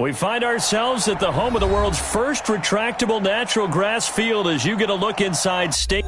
We find ourselves at the home of the world's first retractable natural grass field as you get a look inside state.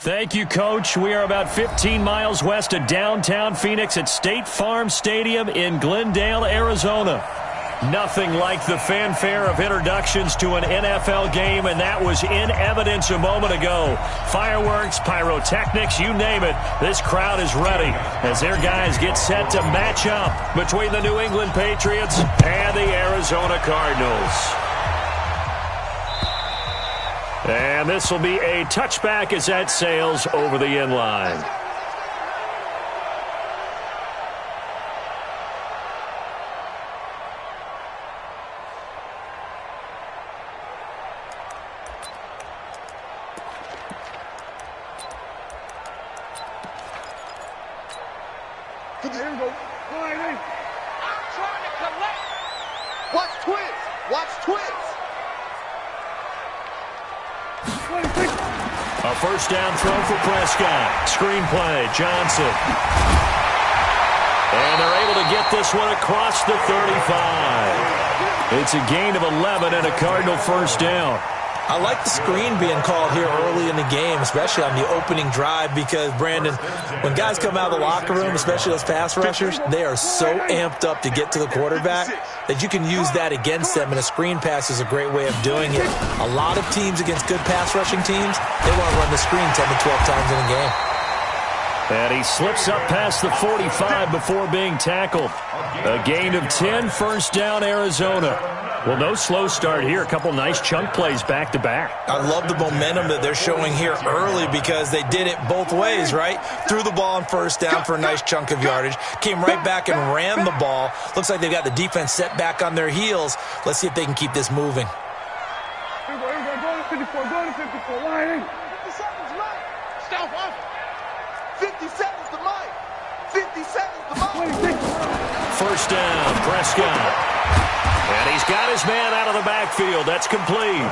Thank you, Coach. We are about 15 miles west of downtown Phoenix at State Farm Stadium in Glendale, Arizona. Nothing like the fanfare of introductions to an NFL game, and that was in evidence a moment ago. Fireworks, pyrotechnics, you name it. This crowd is ready as their guys get set to match up between the New England Patriots and the Arizona Cardinals. And this will be a touchback as that sails over the end line. Here we go. I'm trying to collect. Watch twins. Watch twins. A first down throw for Prescott. Screen play, Johnson. And they're able to get this one across the 35. It's a gain of 11 and a Cardinal first down. I like the screen being called here early in the game, especially on the opening drive, because, Brandon, when guys come out of the locker room, especially those pass rushers, they are so amped up to get to the quarterback that you can use that against them, and a screen pass is a great way of doing it. A lot of teams against good pass rushing teams, they want to run the screen 10 to 12 times in a game. And he slips up past the 45 before being tackled. A gain of 10, first down, Arizona. Well, no slow start here. A couple nice chunk plays back-to-back. I love the momentum that they're showing here early because they did it both ways, right? Threw the ball on first down for a nice chunk of yardage. Came right back and ran the ball. Looks like they've got the defense set back on their heels. Let's see if they can keep this moving. Here we go. Go to 54. Go to 54. Line. 57's mine. Stop off. 57's the mine. 57's the mine. First down, Prescott. And he's got his man out of the backfield. That's complete.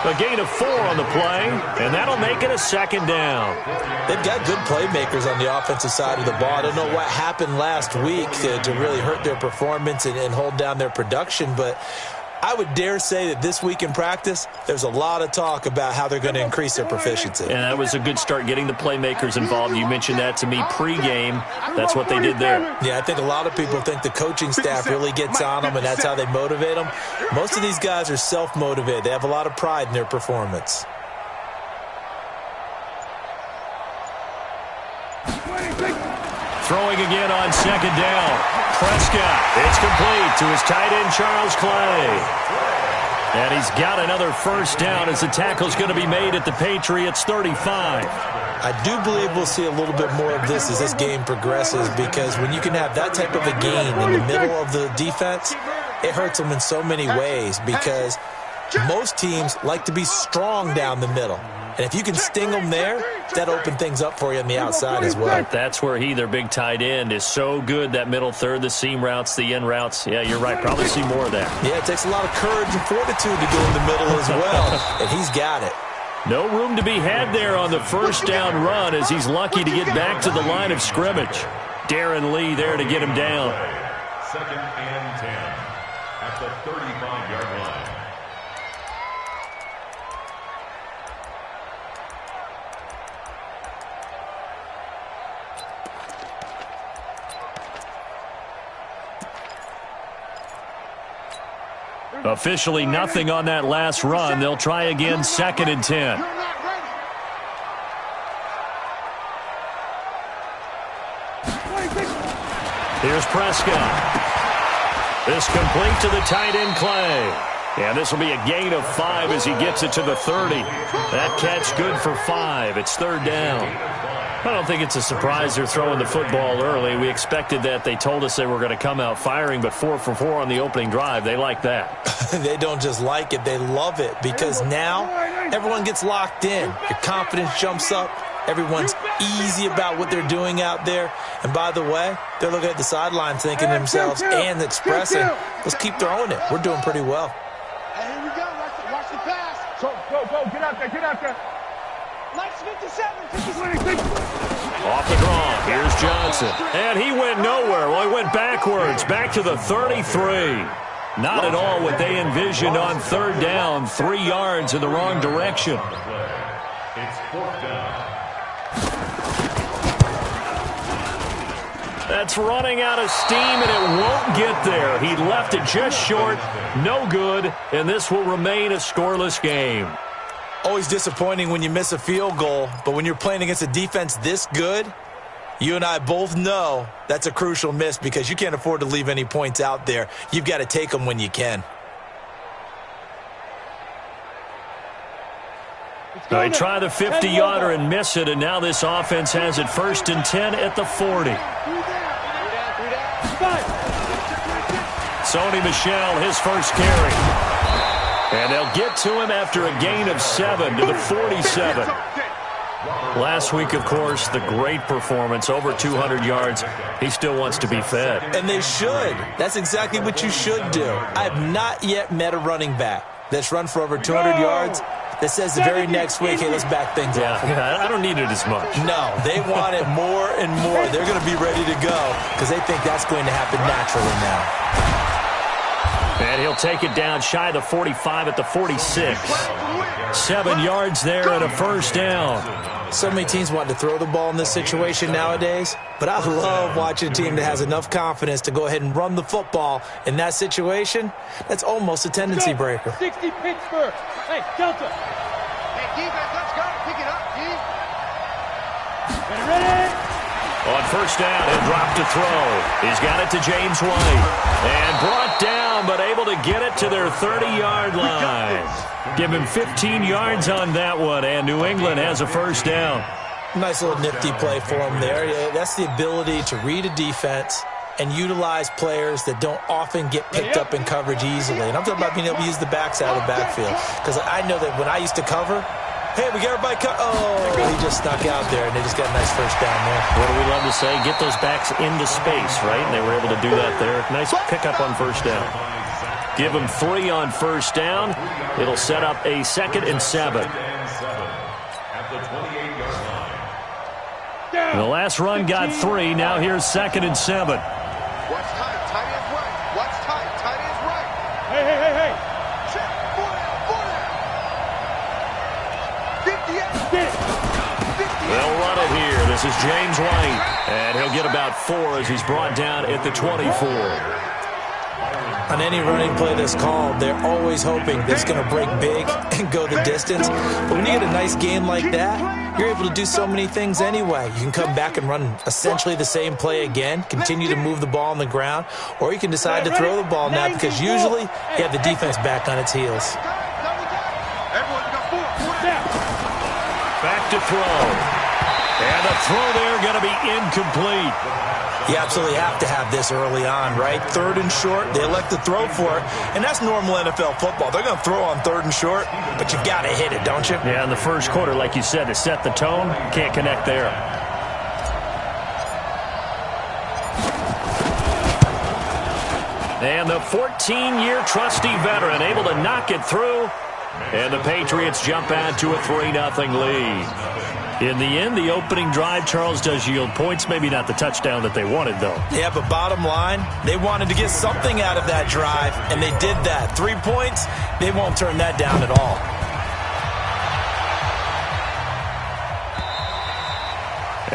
A gain of 4 on the play, and that'll make it a second down. They've got good playmakers on the offensive side of the ball. I don't know what happened last week to really hurt their performance and hold down their production, but I would dare say that this week in practice, there's a lot of talk about how they're going to increase their proficiency. And that was a good start, getting the playmakers involved. You mentioned that to me pregame. That's what they did there. Yeah, I think a lot of people think the coaching staff really gets on them, and that's how they motivate them. Most of these guys are self-motivated. They have a lot of pride in their performance. Throwing again on second down. Prescott, it's complete to his tight end, Charles Clay. And he's got another first down as the tackle's going to be made at the Patriots' 35. I do believe we'll see a little bit more of this as this game progresses, because when you can have that type of a gain in the middle of the defense, it hurts them in so many ways, because most teams like to be strong down the middle. And if you can sting them there, that opens things up for you on the outside as well. But that's where their big tight end, is so good, that middle third, the seam routes, the in routes. Yeah, you're right. Probably see more of that. Yeah, it takes a lot of courage and fortitude to go in the middle as well, and he's got it. No room to be had there on the first down run, as he's lucky to get back to the line of scrimmage. Darren Lee there to get him down. Second and 10 at the 35-yard line. Officially nothing on that last run. They'll try again, second and 10. Here's Prescott. This complete to the tight end, Clay. And this will be a gain of 5 as he gets it to the 30. That catch good for 5. It's third down. I don't think it's a surprise they're throwing the football early. We expected that. They told us they were going to come out firing, but 4 for 4 on the opening drive. They like that. They don't just like it, they love it, because now everyone gets locked in. Your confidence jumps up. Everyone's easy about what they're doing out there. And by the way, they're looking at the sideline thinking to themselves and expressing, let's keep throwing it. We're doing pretty well. Hey, here we go. Watch the pass. Go. Get out there. Nice 57. Off the draw. Here's Johnson. And he went nowhere. Well, he went backwards, back to the 33. Not at all what they envisioned on third down. 3 yards in the wrong direction. It's fourth down. That's running out of steam, and it won't get there. He left it just short. No good, and this will remain a scoreless game. Always disappointing when you miss a field goal, but when you're playing against a defense this good, you and I both know that's a crucial miss because you can't afford to leave any points out there. You've got to take them when you can. They try the 50-yarder and miss it, and now this offense has it 1st and 10 at the 40. Sony Michel, his first carry. And they'll get to him after a gain of 7 to the 47. Last week, of course, the great performance, over 200 yards. He still wants to be fed. And they should. That's exactly what you should do. I have not yet met a running back that's run for over 200 yards that says the very next week, hey, let's back things off. Yeah, I don't need it as much. No, they want it more and more. They're going to be ready to go because they think that's going to happen naturally now. And he'll take it down shy of the 45 at the 46. 7 yards there and a first down. So many teams want to throw the ball in this situation nowadays, but I love watching a team that has enough confidence to go ahead and run the football in that situation. That's almost a tendency breaker. 60 Pittsburgh. Hey, Delta. Hey, defense, let's go. Pick it up, G. Ready? On first down, he'll drop to throw. He's got it to James White. And brought down, but able to get it to their 30-yard line. Give him 15 yards on that one, and New England has a first down. Nice little nifty play for him there. Yeah, that's the ability to read a defense and utilize players that don't often get picked up in coverage easily. And I'm talking about being able to use the backs out of the backfield. Because I know that when I used to cover, hey, we got everybody he just snuck out there, and they just got a nice first down there. What do we love to say? Get those backs into space, right? And they were able to do that there. Nice pickup on first down. Give them 3 on first down. It'll set up a 2nd and 7. The last run got 3. Now here's 2nd and 7. What's tight? Tight ends right. What's tight? Tight ends right. Hey. Check. 48. They'll run it here. This is James White. And he'll get about 4 as he's brought down at the 24. On any running play that's called, they're always hoping that it's going to break big and go the distance. But when you get a nice game like that, you're able to do so many things anyway. You can come back and run essentially the same play again, continue to move the ball on the ground, or you can decide to throw the ball now because usually you have the defense back on its heels. Back to throw. And the throw there going to be incomplete. You absolutely have to have this early on, right? 3rd and short, they elect to throw for it, and that's normal NFL football. They're going to throw on 3rd and short, but you've got to hit it, don't you? Yeah, in the first quarter, like you said, to set the tone, can't connect there. And the 14-year trusty veteran able to knock it through, and the Patriots jump out to a 3-0 lead. In the end, the opening drive, Charles, does yield points. Maybe not the touchdown that they wanted, though. Yeah, but bottom line, they wanted to get something out of that drive, and they did that. 3 points, they won't turn that down at all.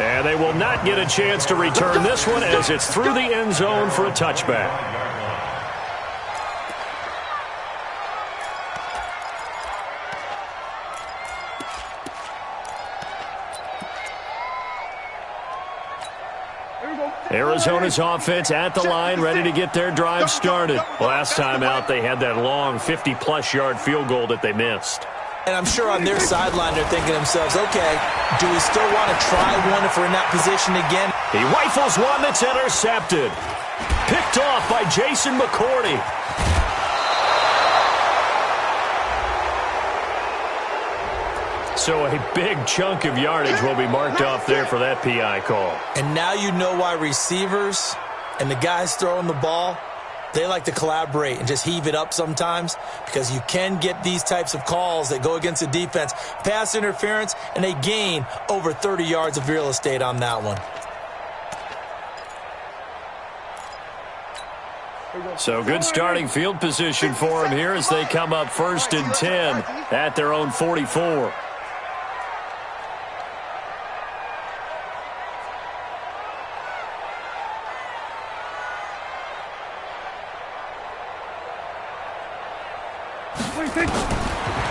And they will not get a chance to return this one as it's through the end zone for a touchback. Arizona's offense at the line, ready to get their drive started. Last time out, they had that long 50-plus yard field goal that they missed. And I'm sure on their sideline they're thinking to themselves, okay, do we still want to try one if we're in that position again? He rifles one that's intercepted. Picked off by Jason McCourty. So a big chunk of yardage will be marked off there for that PI call. And now you know why receivers and the guys throwing the ball, they like to collaborate and just heave it up sometimes because you can get these types of calls that go against the defense. Pass interference, and they gain over 30 yards of real estate on that one. So good starting field position for them here as they come up 1st and 10 at their own 44.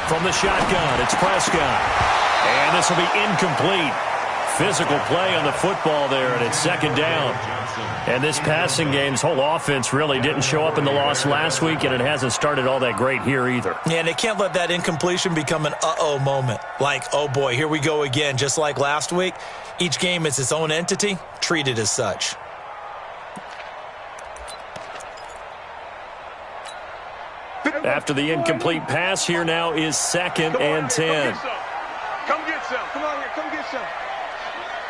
From the shotgun, it's Prescott. And this will be incomplete. Physical play on the football there, and it's second down. And this passing game's whole offense really didn't show up in the loss last week, and it hasn't started all that great here either. Yeah, and they can't let that incompletion become an uh-oh moment. Like, oh boy, here we go again, just like last week. Each game is its own entity, treated as such. After the incomplete pass, here now is second and 10. Come get some. Come on here. Come get some.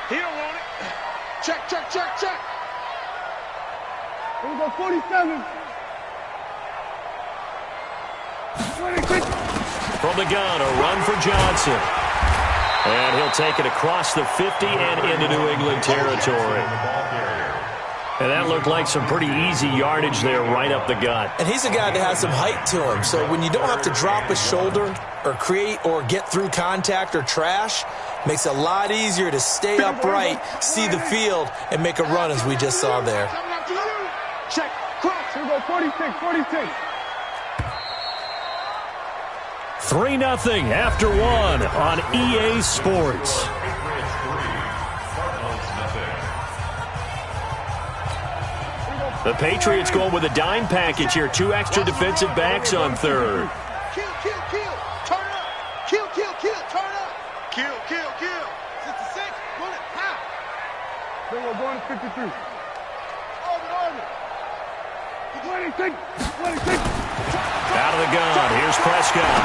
He don't want it. Check, check, check, check. Here we go, 47. 26. From the gun, a run for Johnson. And he'll take it across the 50 and into New England territory. And that looked like some pretty easy yardage there right up the gut. And he's a guy that has some height to him. So when you don't have to drop a shoulder or create or get through contact or trash, makes it a lot easier to stay upright, see the field, and make a run as we just saw there. Check, cross. Here we go, 46, 46. 3-0 after one on EA Sports. The Patriots going with a dime package here. 2 extra defensive backs on third. Kill, kill, kill. Turn up. Kill, kill, kill. Turn up. Kill, kill, kill. 66. Bullet. How? Then we're going to 53. Over. 26. 26. Out of the gun. Here's Prescott.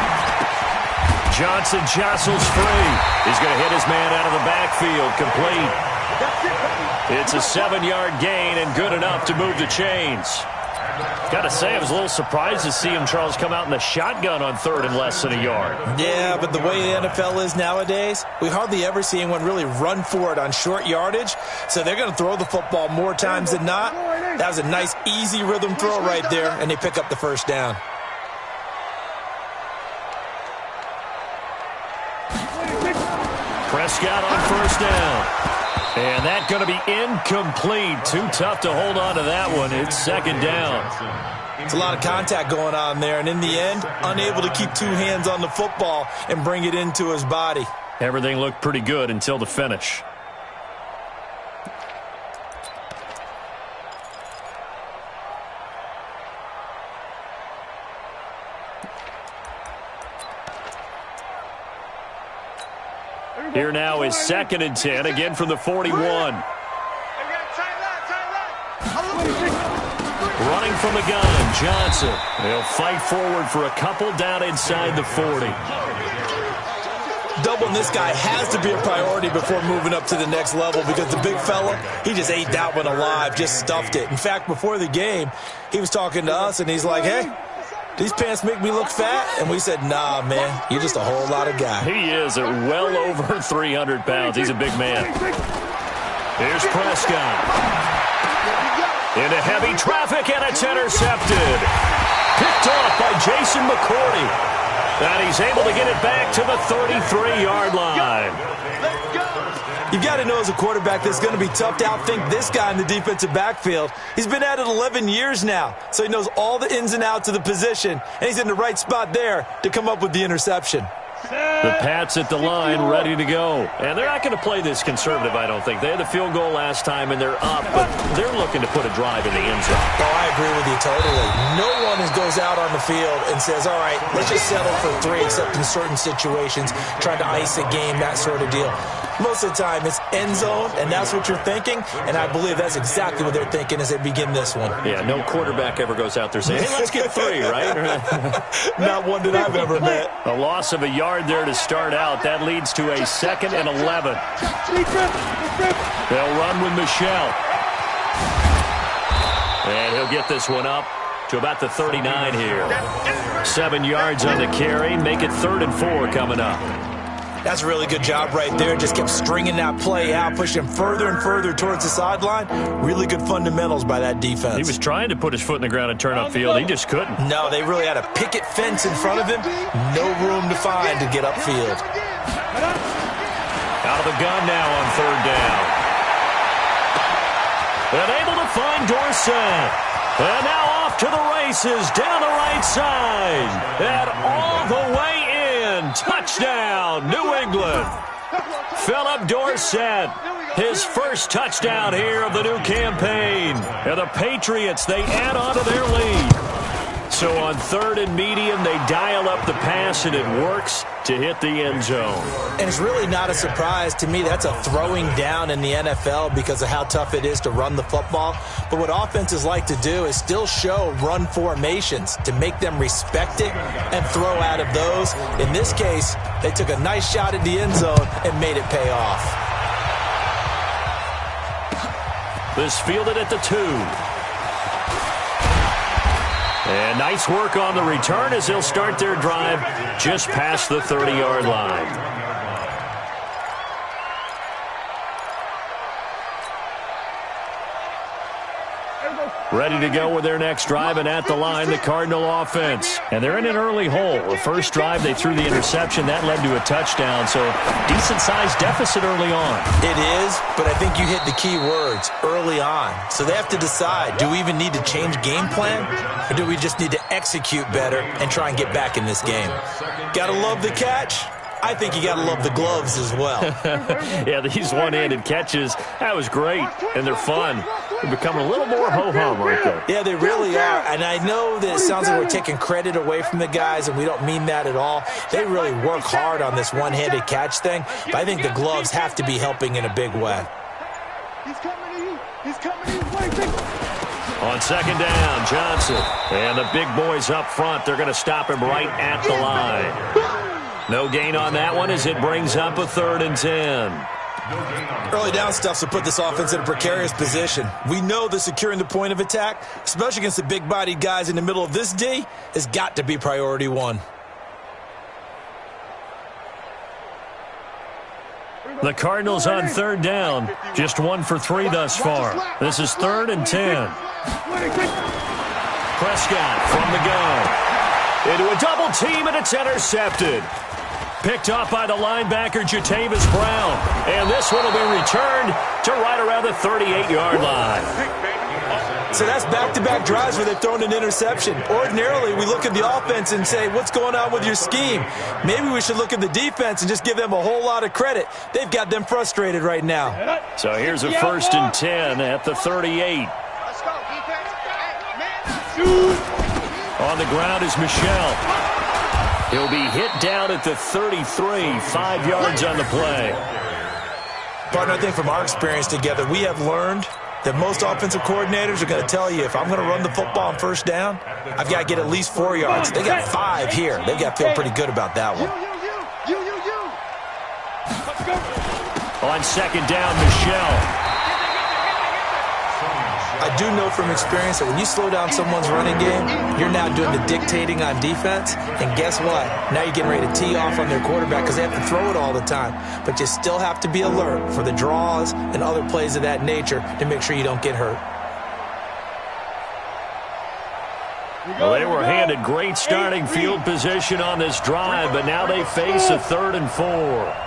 Johnson jostles free. He's going to hit his man out of the backfield. Complete. It's a 7-yard gain and good enough to move the chains. Got to say, I was a little surprised to see him, Charles, come out in the shotgun on third and less than a yard. Yeah, but the way the NFL is nowadays, we hardly ever see anyone really run for it on short yardage. So they're going to throw the football more times than not. That was a nice, easy rhythm throw right there, and they pick up the first down. Prescott on first down. And that's going to be incomplete. Too tough to hold on to that one. It's second down. It's a lot of contact going on there, and in the end, unable to keep 2 hands on the football and bring it into his body. Everything looked pretty good until the finish. Here now is second and 10, again from the 41. Running from the gun, Johnson. They'll fight forward for a couple down inside the 40. Doubling this guy has to be a priority before moving up to the next level because the big fella, he just ate that one alive, just stuffed it. In fact, before the game, he was talking to us, and he's like, hey, these pants make me look fat? And we said, nah, man, you're just a whole lot of guy. He is at well over 300 pounds. He's a big man. Here's Prescott. Into heavy traffic, and it's intercepted. Picked off by Jason McCourty. And he's able to get it back to the 33-yard line. You've got to know as a quarterback that it's going to be tough to outthink this guy in the defensive backfield. He's been at it 11 years now, so he knows all the ins and outs of the position, and he's in the right spot there to come up with the interception. The Pats at the line, ready to go. And they're not going to play this conservative, I don't think. They had the field goal last time, and they're up, but they're looking to put a drive in the end zone. Oh, I agree with you totally. No one goes out on the field and says, all right, let's just settle for 3, except in certain situations, trying to ice a game, that sort of deal. Most of the time, it's end zone, and that's what you're thinking, and I believe that's exactly what they're thinking as they begin this one. Yeah, no quarterback ever goes out there saying, hey, let's get 3, right? Not one that I've ever met. A loss of a yard there to start out. That leads to a 2nd and 11. They'll run with Michelle. And he'll get this one up to about the 39 here. 7 yards on the carry. Make it 3rd and 4 coming up. That's a really good job right there. Just kept stringing that play out, pushing him further and further towards the sideline. Really good fundamentals by that defense. He was trying to put his foot in the ground and turn upfield. He just couldn't. No, they really had a picket fence in front of him. No room to find to get upfield. Out of the gun now on 3rd down. And able to find Dorsey set. And now off to the races down the right side. And all the way in. Touchdown, New England. Philip Dorsett, his first touchdown here of the new campaign. And the Patriots, they add on to their lead. So on 3rd and medium, they dial up the pass, and it works to hit the end zone. And it's really not a surprise to me. That's a throwing down in the NFL because of how tough it is to run the football. But what offenses like to do is still show run formations to make them respect it and throw out of those. In this case, they took a nice shot at the end zone and made it pay off. This fielded at the 2. And nice work on the return as they'll start their drive just past the 30-yard line. Ready to go with their next drive, and at the line, the Cardinal offense. And they're in an early hole. The first drive, they threw the interception. That led to a touchdown, so decent-sized deficit early on. It is, but I think you hit the key words, early on. So they have to decide, do we even need to change game plan, or do we just need to execute better and try and get back in this game? Gotta love the catch. I think you got to love the gloves as well. Yeah, these one-handed catches, that was great, and they're fun. They're becoming a little more ho-hum, aren't they? Yeah, they really are, and I know that it sounds like we're taking credit away from the guys, and we don't mean that at all. They really work hard on this one-handed catch thing, but I think the gloves have to be helping in a big way. He's coming to you. He's coming to you. On 2nd down, Johnson. And the big boys up front, they're going to stop him right at the line. No gain on that one as it brings up a 3rd and 10. Early down stuff will put this offense in a precarious position. We know that securing the point of attack, especially against the big-bodied guys in the middle of this D, has got to be priority 1. The Cardinals on 3rd down, just 1 for 3 thus far. This is 3rd and 10. Prescott from the gun. Into a double team, and it's intercepted. Picked off by the linebacker, Jatavis Brown. And this one will be returned to right around the 38-yard line. So that's back-to-back drives where they've thrown an interception. Ordinarily, we look at the offense and say, what's going on with your scheme? Maybe we should look at the defense and just give them a whole lot of credit. They've got them frustrated right now. So here's a 1st and 10 at the 38. Let's go, defense. Hey, man. On the ground is Michel. He'll be hit down at the 33, 5 yards on the play. Partner, I think from our experience together, we have learned that most offensive coordinators are going to tell you, if I'm going to run the football on 1st down, I've got to get at least 4 yards. They got 5 here. They've got to feel pretty good about that one. Let's go. On 2nd down, Michel. I do know from experience that when you slow down someone's running game, you're now doing the dictating on defense. And guess what? Now you're getting ready to tee off on their quarterback because they have to throw it all the time. But you still have to be alert for the draws and other plays of that nature to make sure you don't get hurt. Well, they were handed great starting field position on this drive, but now they face a 3rd and 4.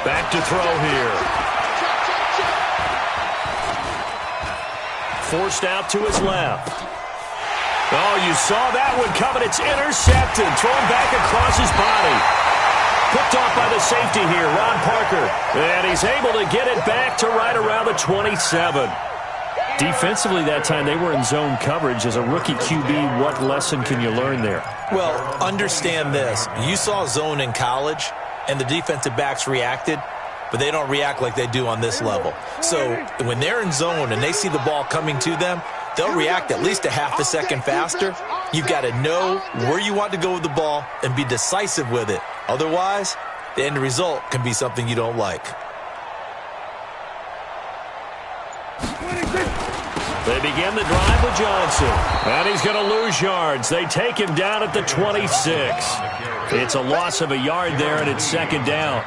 Back to throw here. Forced out to his left. Oh, you saw that one coming. It's intercepted. Thrown back across his body. Picked off by the safety here, Ron Parker. And he's able to get it back to right around the 27. Defensively that time, they were in zone coverage. As a rookie QB, what lesson can you learn there? Well, understand this. You saw zone in college, and the defensive backs reacted, but they don't react like they do on this level. So when they're in zone and they see the ball coming to them, they'll react at least a half a second faster. You've got to know where you want to go with the ball and be decisive with it. Otherwise, the end result can be something you don't like. They begin the drive with Johnson. And he's going to lose yards. They take him down at the 26. It's a loss of a yard there, and it's 2nd down.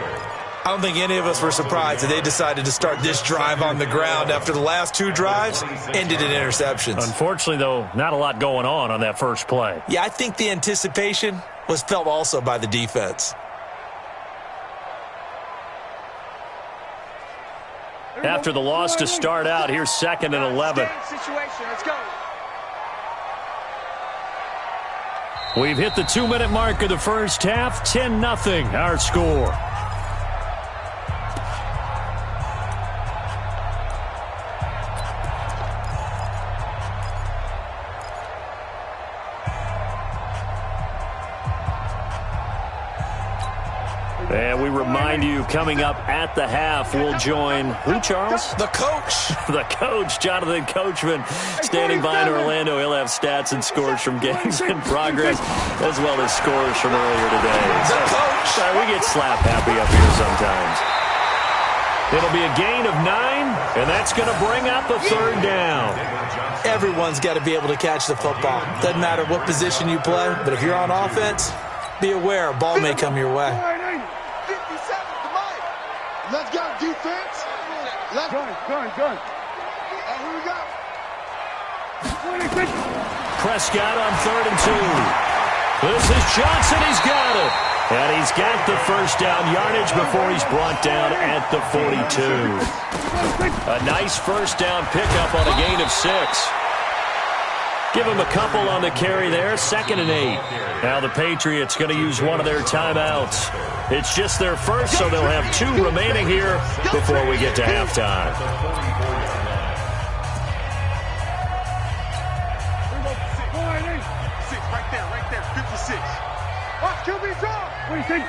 I don't think any of us were surprised that they decided to start this drive on the ground after the last 2 drives ended in interceptions. Unfortunately, though, not a lot going on that first play. Yeah, I think the anticipation was felt also by the defense. after the loss to start out. Here's 2nd and 11. Let's go. We've hit the 2-minute mark of the first half. 10-0 our score. And we remind you, coming up at the half, we'll join who, Charles? The coach. The coach, Jonathan Coachman, standing by in Orlando. He'll have stats and scores from games in progress, as well as scores from earlier today. The coach. Sorry, we get slap happy up here sometimes. It'll be a gain of 9, and that's going to bring up a 3rd down. Everyone's got to be able to catch the football. Doesn't matter what position you play, but if you're on offense, be aware a ball may come your way. Let's go, defense. Let's go. Gun. Here we go. Prescott on 3rd and 2. This is Johnson. He's got it. And he's got the first down yardage before he's brought down at the 42. A nice first down pickup on a gain of 6. Give him a couple on the carry there. 2nd and 8. Now the Patriots going to use one of their timeouts. It's just their first, so they'll have 2 remaining here before we get to halftime. Right there. 56. Watch QB drop. 26.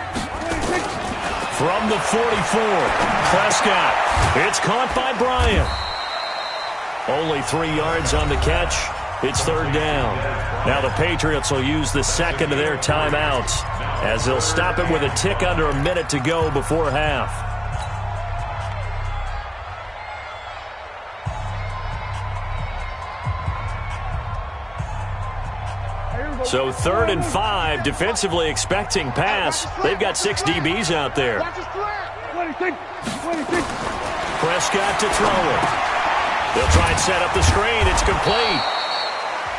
From the 44, Prescott. It's caught by Bryant. Only 3 yards on the catch. It's 3rd down. Now the Patriots will use the 2nd of their timeouts, as they'll stop it with a tick under a minute to go before half. So 3rd and 5, defensively expecting pass. They've got 6 DBs out there. Prescott to throw it. They'll try and set up the screen. It's complete.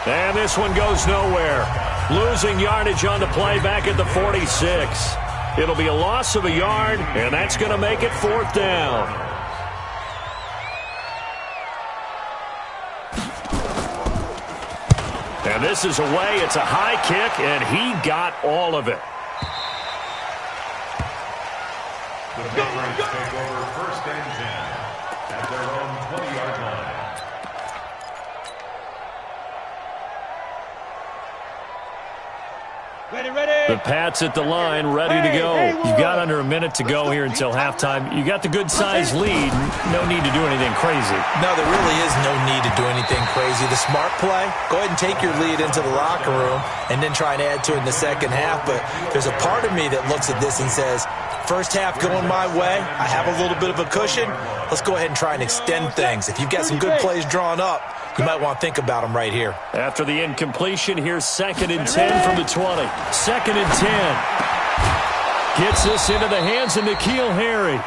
And this one goes nowhere. Losing yardage on the play back at the 46. It'll be a loss of a yard, and that's going to make it 4th down. And this is away. It's a high kick, and he got all of it. The Patriots take over 1st and 10 at their own 20-yard line. The Pats at the line, ready to go. You've got under a minute to go here until halftime. You got the good-sized lead. No need to do anything crazy. No, there really is no need to do anything crazy. The smart play, go ahead and take your lead into the locker room and then try and add to it in the second half. But there's a part of me that looks at this and says, first half going my way, I have a little bit of a cushion. Let's go ahead and try and extend things. If you've got some good plays drawn up, you might want to think about them right here. After the incompletion, here's 2nd and 10 from the 20. 2nd and 10. Gets this into the hands of N'Keal Harry.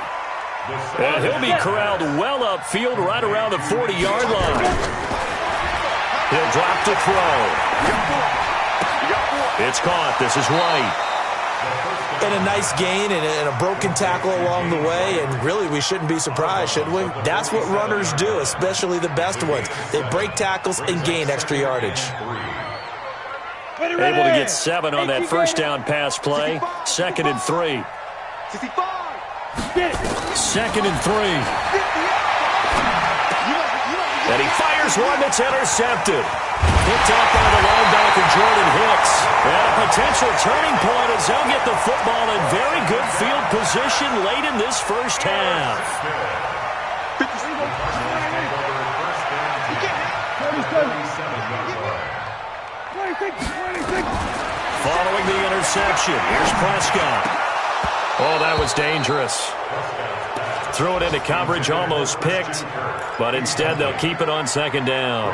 And he'll be corralled well upfield right around the 40-yard line. He'll drop to throw. It's caught. This is White. And a nice gain and a broken tackle along the way, and really we shouldn't be surprised, should we? That's what runners do, especially the best ones. They break tackles and gain extra yardage. Able to get 7 on that first down pass play. 2nd and 3. 2nd and 3. And he fires one that's intercepted. Picked up by the linebacker, Jordan Hicks. And a potential turning point as they'll get the football in very good field position late in this first half. Following the interception, here's Prescott. Oh, that was dangerous. Threw it into coverage, almost picked, but instead they'll keep it on 2nd down.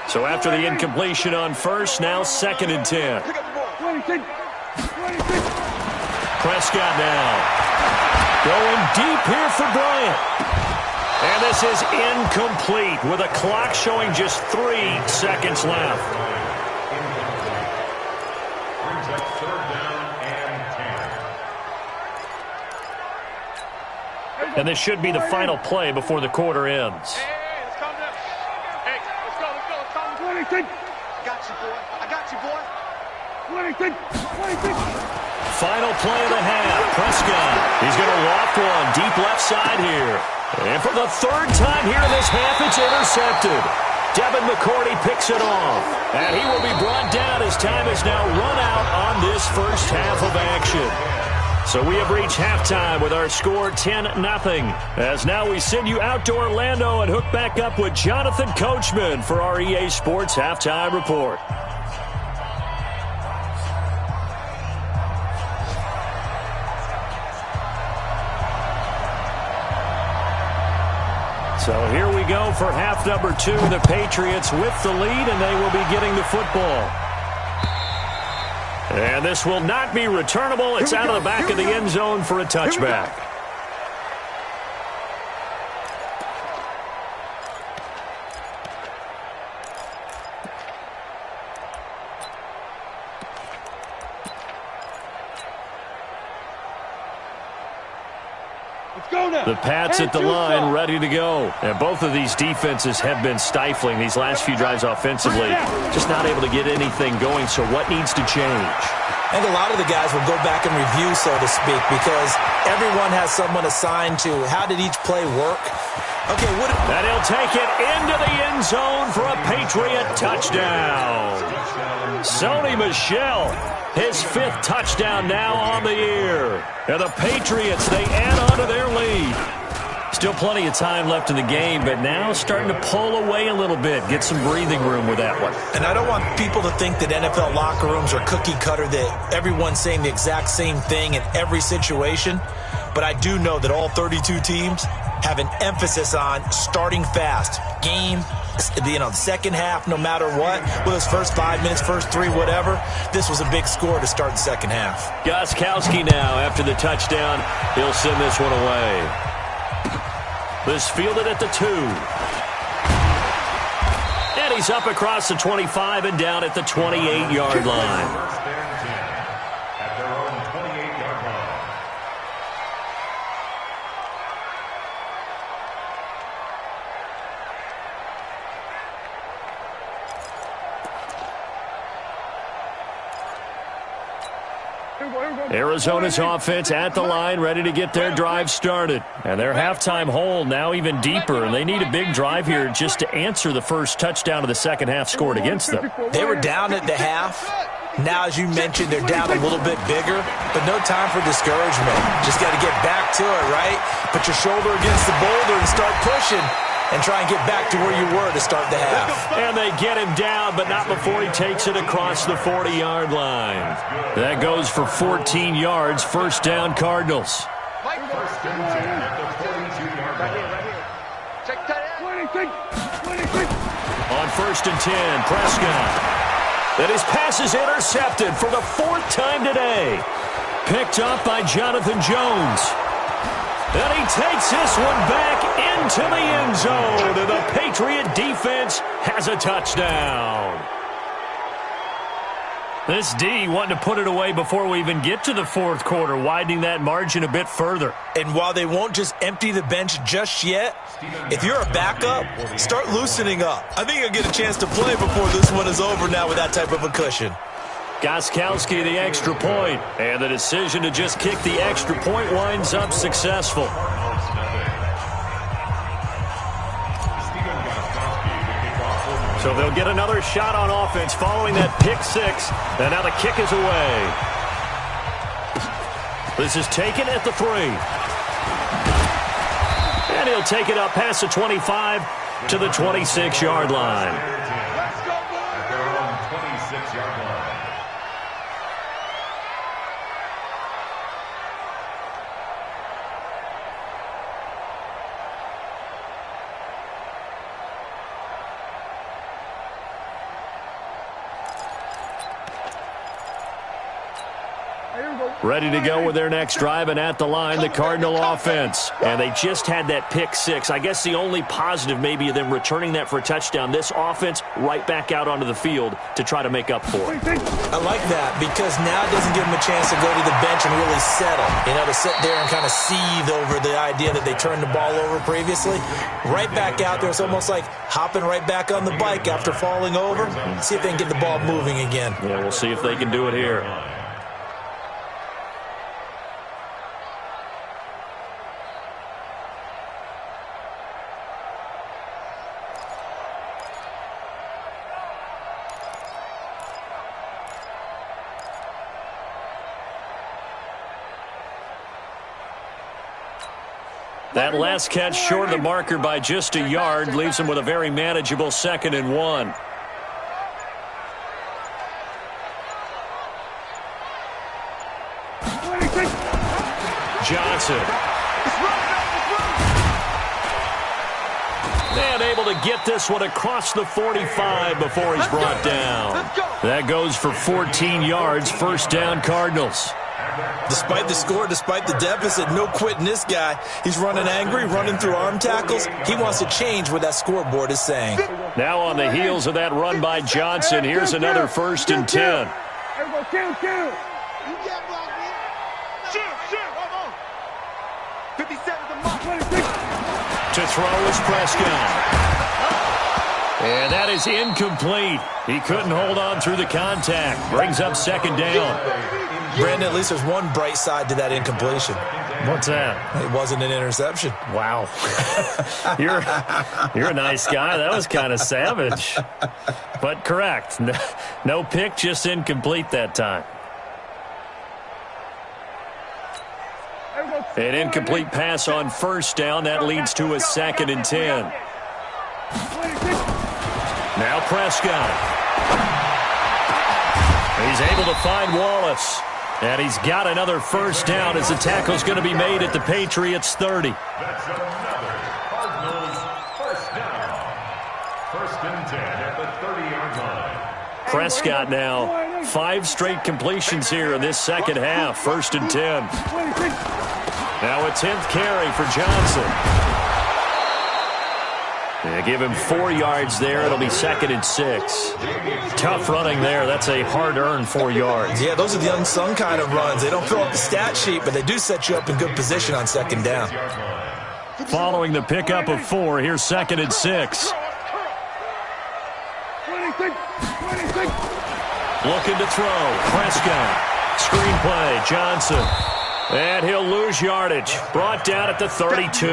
So after the incompletion on first, now 2nd and 10. Prescott now. Going deep here for Bryant. And this is incomplete with a clock showing just 3 seconds left. Brings up 3rd down and 10. And this should be the final play before the quarter ends. Hey, let's calm down. Hey, let's go. Let's calm down. 26. I got you, boy. 26. Final play of the half. Prescott. He's going to loft one deep left side here. And for the third time here in this half, it's intercepted. Devin McCourty picks it off. And he will be brought down as time is now run out on this first half of action. So we have reached halftime with our score 10-0. As now we send you out to Orlando and hook back up with Jonathan Coachman for our EA Sports Halftime Report. So here we go for half number 2. The Patriots with the lead, and they will be getting the football. And this will not be returnable. It's out of the back of the end zone for a touchback. The Pats at the line, ready to go. And both of these defenses have been stifling these last few drives offensively. Just not able to get anything going, so what needs to change? I think a lot of the guys will go back and review, so to speak, because everyone has someone assigned to how did each play work. Okay, and he'll take it into the end zone for a Patriot touchdown. Sony Michel, his 5th touchdown now on the year. And the Patriots, they add on to their lead. Still plenty of time left in the game, but now starting to pull away a little bit. Get some breathing room with that one. And I don't want people to think that NFL locker rooms are cookie cutter, that everyone's saying the exact same thing in every situation. But I do know that all 32 teams have an emphasis on starting fast. Game, the second half, no matter what, with those first 5 minutes, first 3, whatever, this was a big score to start the second half. Gostkowski now, after the touchdown, he'll send this one away. This fielded at the 2. And he's up across the 25 and down at the 28-yard line. First and 10 at their own 28-yard line. Arizona's offense at the line, ready to get their drive started. And their halftime hole now even deeper, and they need a big drive here just to answer the first touchdown of the second half scored against them. They were down at the half. Now, as you mentioned, they're down a little bit bigger, but no time for discouragement. Just got to get back to it, right? Put your shoulder against the boulder and start pushing. And try and get back to where you were to start the half. And they get him down, but not before he takes it across the 40-yard line. That goes for 14 yards. First down, Cardinals. First and 10 at the 42-yard line. On first and 10, Prescott. And his pass is intercepted for the 4th time today. Picked up by Jonathan Jones. And he takes this one back into the end zone. And the Patriot defense has a touchdown. This D wanting to put it away before we even get to the 4th quarter, widening that margin a bit further. And while they won't just empty the bench just yet, if you're a backup, start loosening up. I think you'll get a chance to play before this one is over now with that type of a cushion. Gostkowski the extra point, and the decision to just kick the extra point winds up successful. So they'll get another shot on offense following that pick 6, and now the kick is away. This is taken at the 3. And he'll take it up past the 25 to the 26-yard line. At their own 26-yard line. Ready to go with their next drive, and at the line, the Cardinal offense. And they just had that pick six. I guess the only positive maybe of them returning that for a touchdown. This offense right back out onto the field to try to make up for it. I like that because now it doesn't give them a chance to go to the bench and really settle. You know, to sit there and kind of seethe over the idea that they turned the ball over previously. Right back out there. It's almost like hopping right back on the bike after falling over. See if they can get the ball moving again. Yeah, we'll see if they can do it here. That last catch short of the marker by just a yard leaves him with a very manageable 2nd and 1. Johnson. And able to get this one across the 45 before he's brought down. That goes for 14 yards, 1st down Cardinals. Despite the score, despite the deficit, no quitting this guy. He's running angry, running through arm tackles. He wants to change what that scoreboard is saying. Now on the heels of that run by Johnson, here's another 1st and 10. To throw is Prescott. And that is incomplete. He couldn't hold on through the contact. Brings up 2nd down. Brandon, at least there's one bright side to that incompletion. What's that? It wasn't an interception. Wow. You're a nice guy. That was kind of savage. But correct. No pick, just incomplete that time. An incomplete pass on 1st down. That leads to a 2nd and 10. Now Prescott. He's able to find Wallace. And he's got another 1st down as the tackle's going to be made at the Patriots 30. That's another Cardinals 1st down. 1st and 10 at the 30-yard line. Prescott now 5 straight completions here in this 2nd half. 1st and 10. Now a 10th carry for Johnson. They give him 4 yards there. It'll be 2nd and 6. Tough running there. That's a hard-earned 4 yards. Yeah, those are the unsung kind of runs. They don't fill up the stat sheet, but they do set you up in good position on 2nd down. Following the pickup of 4, here's 2nd and 6. Looking to throw. Prescott. Screenplay. Johnson. And he'll lose yardage. Brought down at the 32.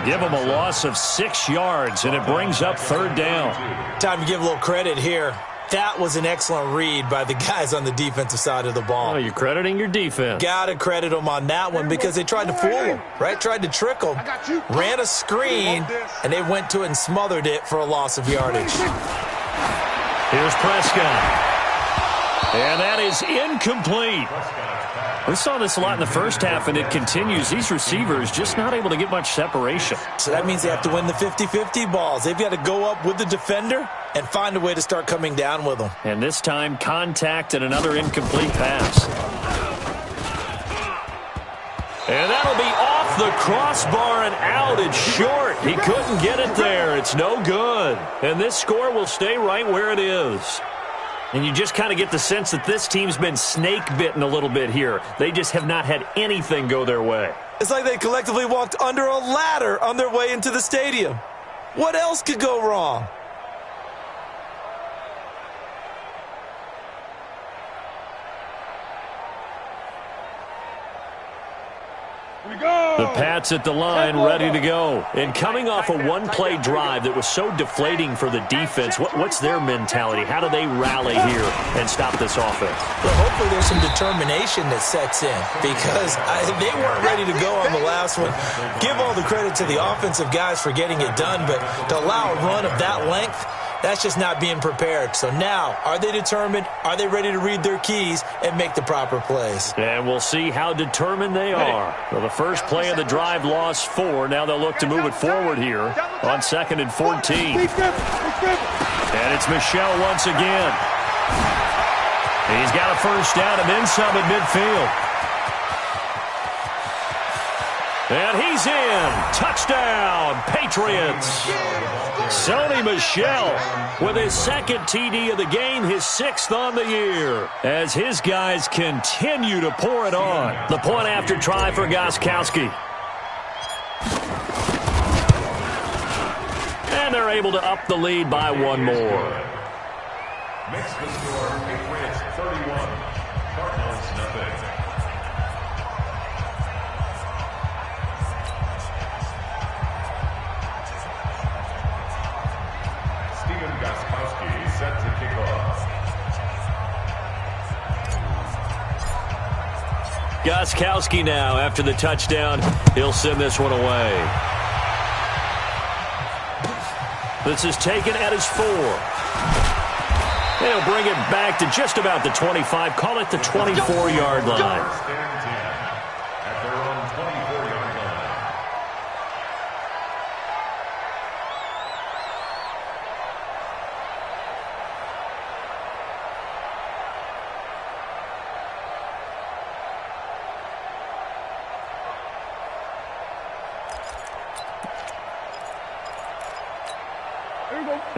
Give him a loss of 6 yards, and it brings up 3rd down. Time to give a little credit here. That was an excellent read by the guys on the defensive side of the ball. Oh, you're crediting your defense. Got to credit them on that one because they tried to fool him, right? Tried to trick him. Ran a screen, and they went to it and smothered it for a loss of yardage. Here's Prescott. And that is incomplete. We saw this a lot in the 1st half, and it continues. These receivers just not able to get much separation. So that means they have to win the 50-50 balls. They've got to go up with the defender and find a way to start coming down with them. And this time, contact and another incomplete pass. And that'll be off the crossbar and out. It's short. He couldn't get it there. It's no good. And this score will stay right where it is. And you just kind of get the sense that this team's been snake-bitten a little bit here. They just have not had anything go their way. It's like they collectively walked under a ladder on their way into the stadium. What else could go wrong? The Pats at the line, ready to go. And coming off a one-play drive that was so deflating for the defense, what's their mentality? How do they rally here and stop this offense? Well, hopefully there's some determination that sets in because they weren't ready to go on the last one. Give all the credit to the offensive guys for getting it done, but to allow a run of that length, that's just not being prepared. So now, are they determined? Are they ready to read their keys and make the proper plays? And we'll see how determined they are. Well, the first play of the drive lost 4. Now they'll look to move it forward here on 2nd and 14. And it's Michel once again. He's got a first down and then some at midfield. And he's in. Touchdown, Patriots. Sony Michel with his second TD of the game, his 6th on the year, as his guys continue to pour it on. The point after try for Gostkowski. And they're able to up the lead by one more. Makes the score Patriots 31, Cardinals nothing. Gostkowski set to kick off. Gostkowski now, after the touchdown, he'll send this one away. This is taken at his 4. He'll bring it back to just about the 25, call it the 24-yard line. At their own 24-yard line.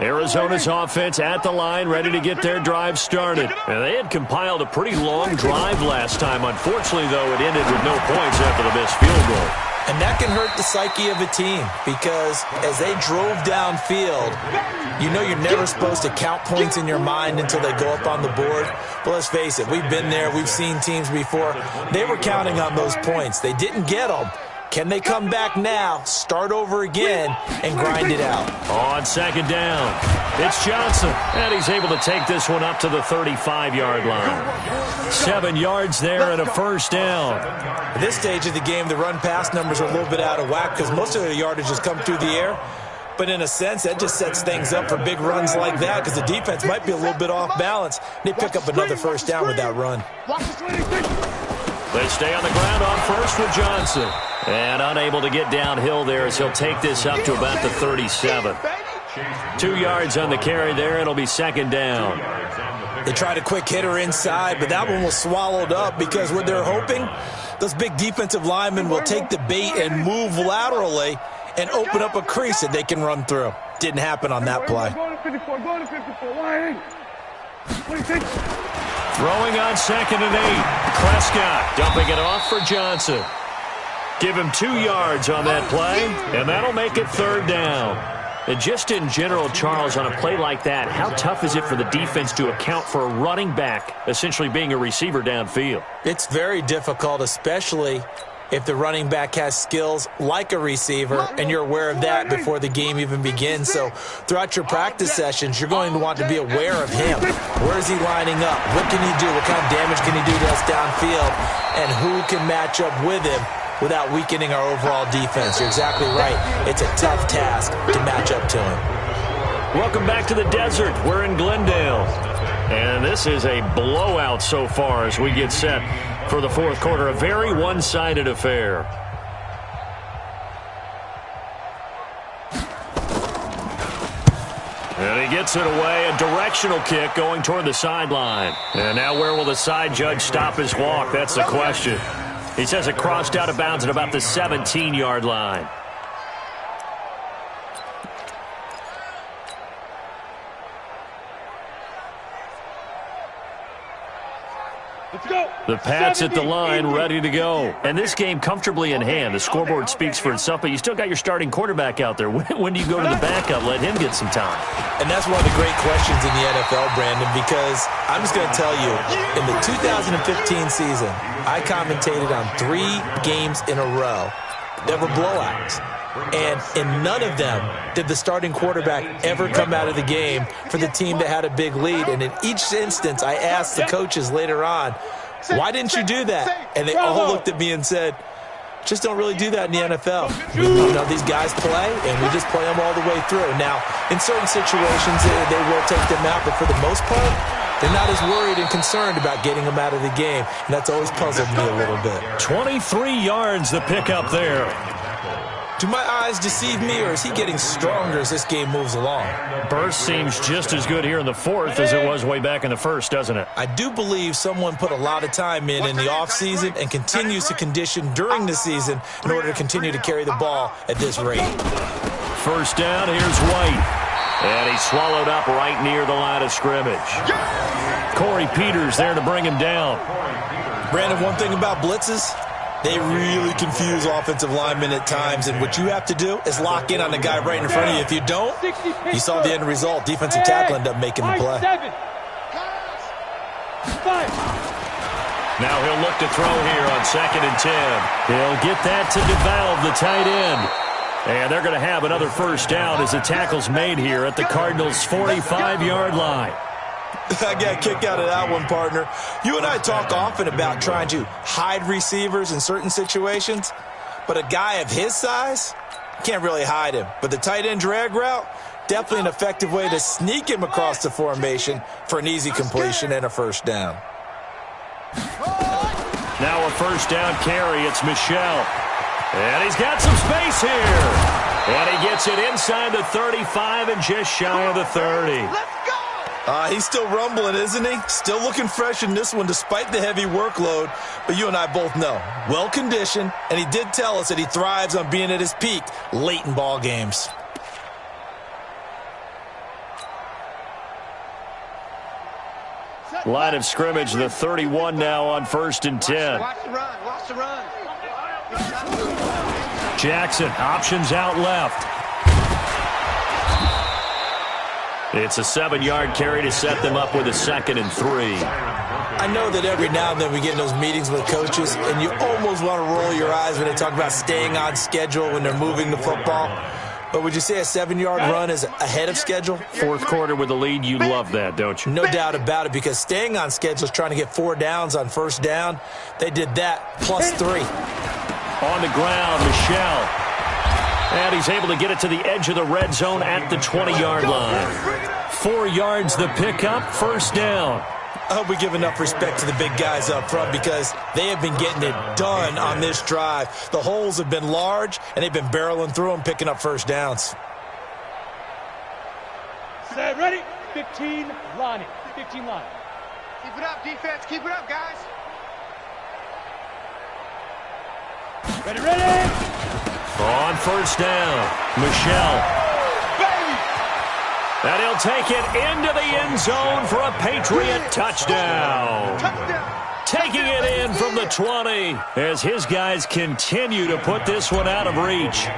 Arizona's offense at the line, ready to get their drive started. And they had compiled a pretty long drive last time. Unfortunately, though, it ended with no points after the missed field goal. And that can hurt the psyche of a team because as they drove downfield, you know you're never supposed to count points in your mind until they go up on the board. But let's face it, we've been there. We've seen teams before. They were counting on those points. They didn't get them. Can they come back now, start over again, and grind it out? On second down, it's Johnson, and he's able to take this one up to the 35-yard line. 7 yards there and a first down. At this stage of the game, the run-pass numbers are a little bit out of whack because most of the yardage has come through the air. But in a sense, that just sets things up for big runs like that because the defense might be a little bit off balance. They pick up another first down with that run. They stay on the ground on first with Johnson. And unable to get downhill there as he'll take this up to about the 37. 2 yards on the carry there. It'll be second down. They tried a quick hitter inside, but that one was swallowed up because what they're hoping, those big defensive linemen will take the bait and move laterally and open up a crease that they can run through. Didn't happen on that play. Throwing on 2nd and 8. Prescott dumping it off for Johnson. Give him 2 yards on that play, and that'll make it third down. And just in general, Charles, on a play like that, how tough is it for the defense to account for a running back essentially being a receiver downfield? It's very difficult, especially if the running back has skills like a receiver, and you're aware of that before the game even begins. So throughout your practice sessions, you're going to want to be aware of him. Where is he lining up? What can he do? What kind of damage can he do to us downfield? And who can match up with him without weakening our overall defense? You're exactly right. It's a tough task to match up to him. Welcome back to the desert. We're in Glendale. And this is a blowout so far as we get set for the fourth quarter. A very one-sided affair. And he gets it away. A directional kick going toward the sideline. And now where will the side judge stop his walk? That's the question. He says it crossed out of bounds at about the 17-yard line. The Pats at the line, ready to go. And this game comfortably in hand. The scoreboard speaks for itself, but you still got your starting quarterback out there. When do you go to the backup? Let him get some time. And that's one of the great questions in the NFL, Brandon, because I'm just going to tell you, in the 2015 season, I commentated on 3 games in a row that were blowouts. And in none of them did the starting quarterback ever come out of the game for the team that had a big lead. And in each instance, I asked the coaches later on, why didn't you do that? And they all looked at me and said, just don't really do that in the NFL. You know, these guys play, and we just play them all the way through. Now, in certain situations, they will take them out, but for the most part, they're not as worried and concerned about getting them out of the game. And that's always puzzled me a little bit. 23 yards the pickup there. Do my eyes deceive me, or is he getting stronger as this game moves along? Burst seems just as good here in the fourth as it was way back in the first, doesn't it? I do believe someone put a lot of time in the offseason and continues to condition during the season in order to continue to carry the ball at this rate. First down, here's White. And he's swallowed up right near the line of scrimmage. Corey Peters there to bring him down. Brandon, one thing about blitzes, they really confuse offensive linemen at times, and what you have to do is lock in on the guy right in front of you. If you don't, you saw the end result. Defensive tackle ended up making the play. Now he'll look to throw here on 2nd and 10. He'll get that to DeValve, the tight end. And they're going to have another first down as the tackle's made here at the Cardinals' 45-yard line. I got a kick out of that one, partner. You and I talk often about trying to hide receivers in certain situations, but a guy of his size can't really hide him. But the tight end drag route, definitely an effective way to sneak him across the formation for an easy completion and a first down. Now a first down carry. It's Michel. And he's got some space here. And he gets it inside the 35 and just shy of the 30. He's still rumbling, isn't he? Still looking fresh in this one despite the heavy workload. But you and I both know, well-conditioned, and he did tell us that he thrives on being at his peak late in ball games. Line of scrimmage, the 31 now on 1st and 10. Watch the run. Watch the run. Jackson, options out left. It's a 7-yard carry to set them up with a 2nd and 3. I know that every now and then we get in those meetings with coaches, and you almost want to roll your eyes when they talk about staying on schedule when they're moving the football. But would you say a 7-yard run is ahead of schedule? Fourth quarter with the lead, you love that, don't you? No doubt about it, because staying on schedule is trying to get 4 downs on first down. They did that, plus 3. On the ground, Michel. And he's able to get it to the edge of the red zone at the 20-yard line. 4 yards the pickup, first down. I hope we give enough respect to the big guys up front because they have been getting it done on this drive. The holes have been large, and they've been barreling through them, picking up first downs. Set, ready? 15, line it. 15 line. Keep it up, defense. Keep it up, guys. Ready, ready! On first down, Michel. And he'll take it into the end zone for a Patriot touchdown. Taking it in from the 20 as his guys continue to put this one out of reach.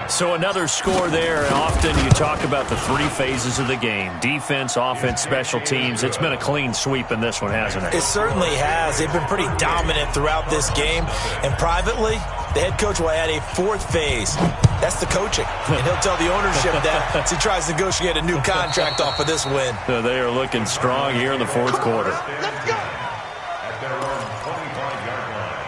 So another score there. Often you talk about the 3 phases of the game. Defense, offense, special teams. It's been a clean sweep in this one, hasn't it? It certainly has. They've been pretty dominant throughout this game. And privately, the head coach will add a 4th phase. That's the coaching. And he'll tell the ownership that as he tries to negotiate a new contract off of this win. So they are looking strong here in the fourth quarter. Let's go. At their own 25-yard line.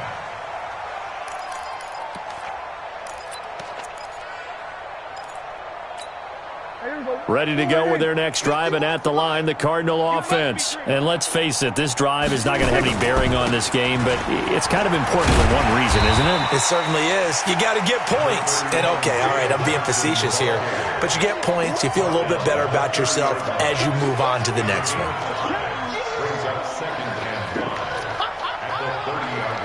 Ready to go with their next drive, and at the line, the Cardinal offense. And let's face it, this drive is not going to have any bearing on this game, but it's kind of important for one reason, isn't it? It certainly is. You got to get points. And, okay, all right, I'm being facetious here. But you get points, you feel a little bit better about yourself as you move on to the next one. Brings up 2nd and 1 at the 30-yard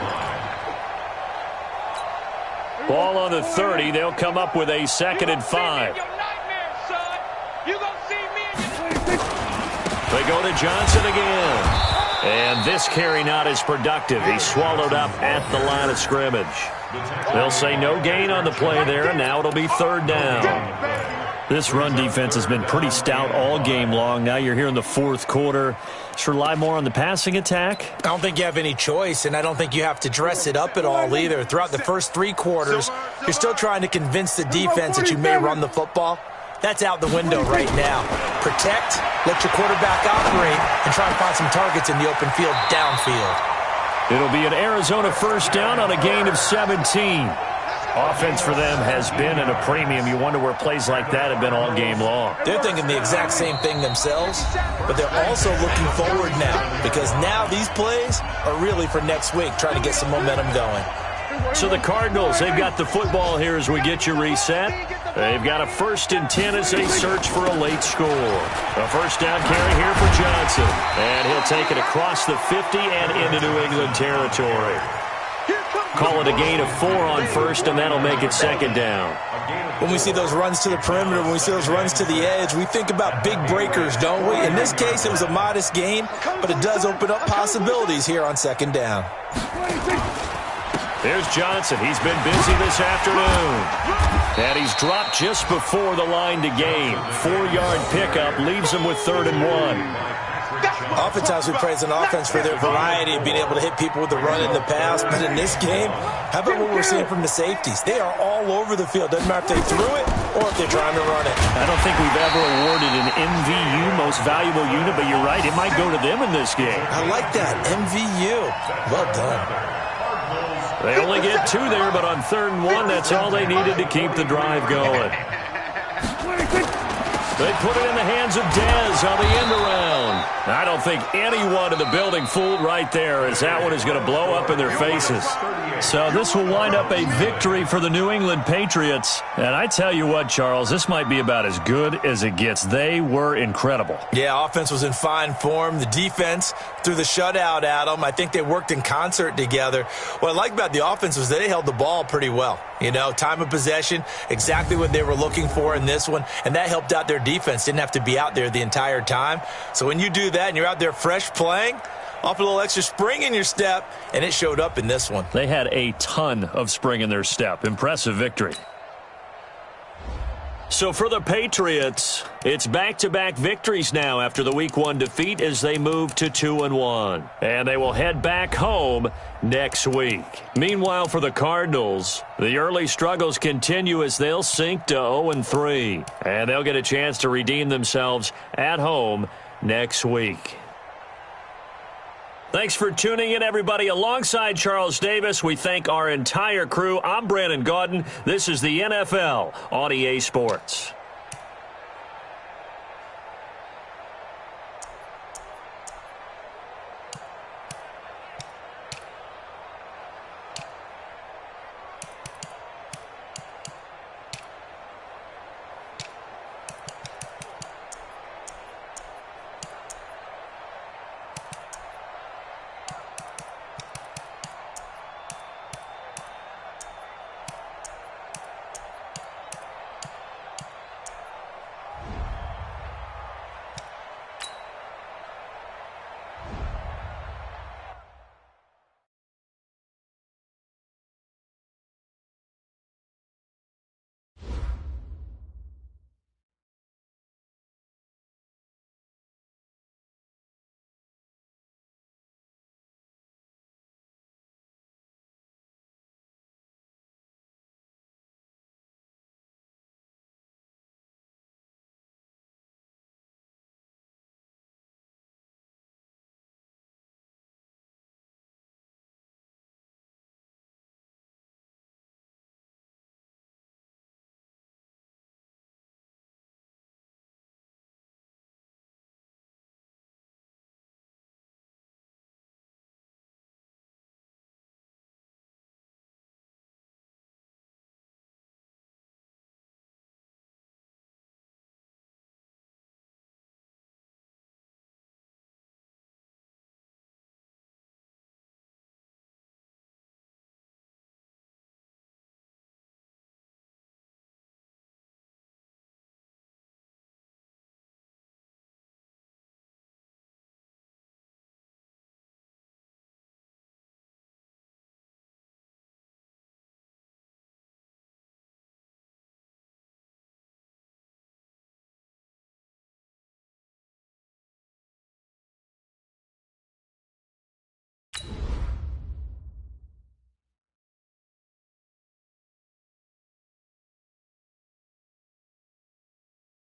line. Ball on the 30. They'll come up with a 2nd and 5. They go to Johnson again. And this carry not as productive. He's swallowed up at the line of scrimmage. They'll say no gain on the play there, and now it'll be 3rd down. This run defense has been pretty stout all game long. Now you're here in the fourth quarter. Should rely more on the passing attack? I don't think you have any choice, and I don't think you have to dress it up at all either. Throughout the first 3 quarters, you're still trying to convince the defense that you may run the football. That's out the window right now. Protect, let your quarterback operate, and try and find some targets in the open field downfield. It'll be an Arizona first down on a gain of 17. Offense for them has been at a premium. You wonder where plays like that have been all game long. They're thinking the exact same thing themselves, but they're also looking forward now because now these plays are really for next week, trying to get some momentum going. So the Cardinals, they've got the football here as we get you reset. They've got a 1st and 10 as they search for a late score. A first down carry here for Johnson. And he'll take it across the 50 and into New England territory. Call it a gain of 4 on first, and that'll make it 2nd down. When we see those runs to the perimeter, when we see those runs to the edge, we think about big breakers, don't we? In this case, it was a modest gain, but it does open up possibilities here on 2nd down. There's Johnson. He's been busy this afternoon. And he's dropped just before the line to gain. 4-yard pickup leaves him with 3rd and 1. Oftentimes we praise an offense for their variety of being able to hit people with the run in the pass. But in this game, how about what we're seeing from the safeties? They are all over the field. Doesn't matter if they threw it or if they're trying to run it. I don't think we've ever awarded an MVU, most valuable unit, but you're right. It might go to them in this game. I like that. MVU. Well done. They only get 2 there, but on 3rd and 1, that's all they needed to keep the drive going. They put it in the hands of Dez on the end around. I don't think anyone in the building fooled right there, as that one is going to blow up in their faces. So this will wind up a victory for the New England Patriots. And I tell you what, Charles, this might be about as good as it gets. They were incredible. Yeah, offense was in fine form. The defense threw the shutout at them. I think they worked in concert together. What I like about the offense was they held the ball pretty well. You know, time of possession, exactly what they were looking for in this one. And that helped out their defense. Didn't have to be out there the entire time. So when you do that and you're out there fresh playing, off a little extra spring in your step, and it showed up in this one. They had a ton of spring in their step. Impressive victory. So for the Patriots, it's back-to-back victories now after the Week 1 defeat as they move to 2-1. And they will head back home next week. Meanwhile, for the Cardinals, the early struggles continue as they'll sink to 0-3. And they'll get a chance to redeem themselves at home next week. Thanks for tuning in, everybody. Alongside Charles Davis, we thank our entire crew. I'm Brandon Gaudin. This is the NFL on EA Sports.